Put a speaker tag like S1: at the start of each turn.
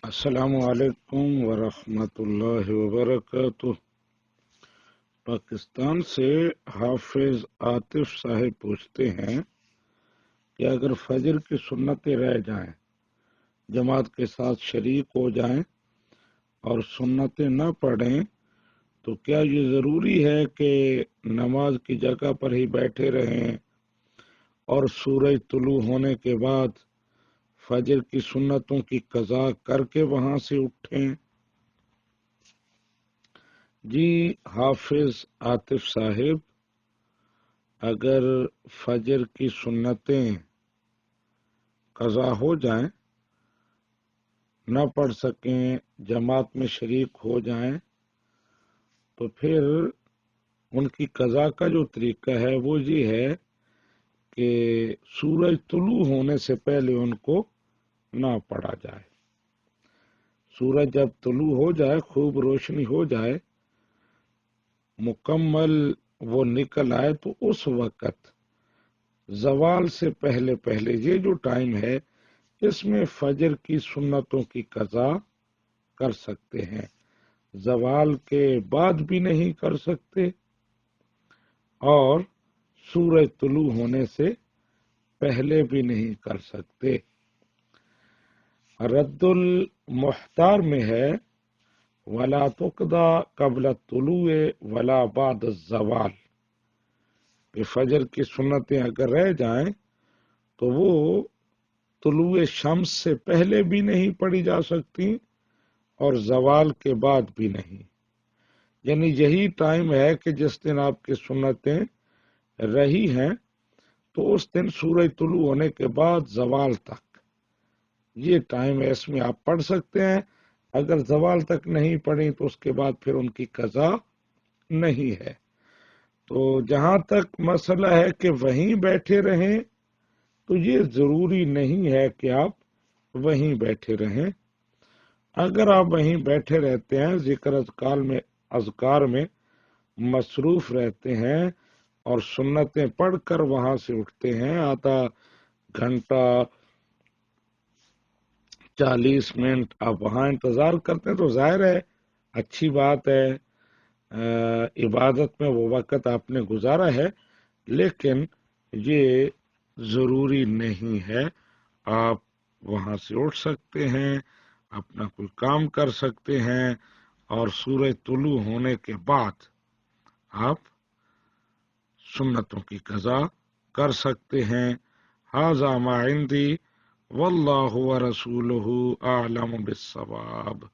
S1: السلام علیکم ورحمۃ اللہ وبرکاتہ۔ پاکستان سے حافظ عاطف صاحب پوچھتے ہیں کہ اگر فجر کی سنتیں رہ جائیں، جماعت کے ساتھ شریک ہو جائیں اور سنتیں نہ پڑھیں تو کیا یہ ضروری ہے کہ نماز کی جگہ پر ہی بیٹھے رہیں اور سورج طلوع ہونے کے بعد فجر کی سنتوں کی قضا کر کے وہاں سے اٹھیں؟ جی حافظ عاطف صاحب، اگر فجر کی سنتیں قضا ہو جائیں، نہ پڑھ سکیں، جماعت میں شریک ہو جائیں، تو پھر ان کی قضا کا جو طریقہ ہے وہ یہ ہے کہ سورج طلوع ہونے سے پہلے ان کو نہ پڑھا جائے۔ سورج جب طلوع ہو جائے، خوب روشنی ہو جائے، مکمل وہ نکل آئے، تو اس وقت زوال سے پہلے یہ جو ٹائم ہے، اس میں فجر کی سنتوں کی قضا کر سکتے ہیں۔ زوال کے بعد بھی نہیں کر سکتے اور سورج طلوع ہونے سے پہلے بھی نہیں کر سکتے۔ رد المحتار میں ہے وَلَا تُقْضَى قَبْلَ الطُّلُوعِ وَلَا بَعْدَ الزَّوَالِ، کہ فجر کی سنتیں اگر رہ جائیں تو وہ طلوع شمس سے پہلے بھی نہیں پڑھی جا سکتی اور زوال کے بعد بھی نہیں۔ یعنی یہی ٹائم ہے کہ جس دن آپ کی سنتیں رہی ہیں تو اس دن سورج طلوع ہونے کے بعد زوال تک یہ ٹائم ہے، اس میں آپ پڑھ سکتے ہیں۔ اگر زوال تک نہیں پڑھی تو اس کے بعد پھر ان کی قضا نہیں ہے۔ تو جہاں تک مسئلہ ہے کہ وہیں بیٹھے رہیں، تو یہ ضروری نہیں ہے کہ آپ وہیں بیٹھے رہیں۔ اگر آپ وہیں بیٹھے رہتے ہیں، ذکر اذکار میں مصروف رہتے ہیں اور سنتیں پڑھ کر وہاں سے اٹھتے ہیں، آدھا گھنٹہ 40 منٹ آپ وہاں انتظار کرتے ہیں، تو ظاہر ہے اچھی بات ہے، عبادت میں وہ وقت آپ نے گزارا ہے، لیکن یہ ضروری نہیں ہے۔ آپ وہاں سے اٹھ سکتے ہیں، اپنا کوئی کام کر سکتے ہیں اور سورج طلوع ہونے کے بعد آپ سنتوں کی قضا کر سکتے ہیں۔ ھذا ما عندی واللہ ورسولہ اعلم بالصواب۔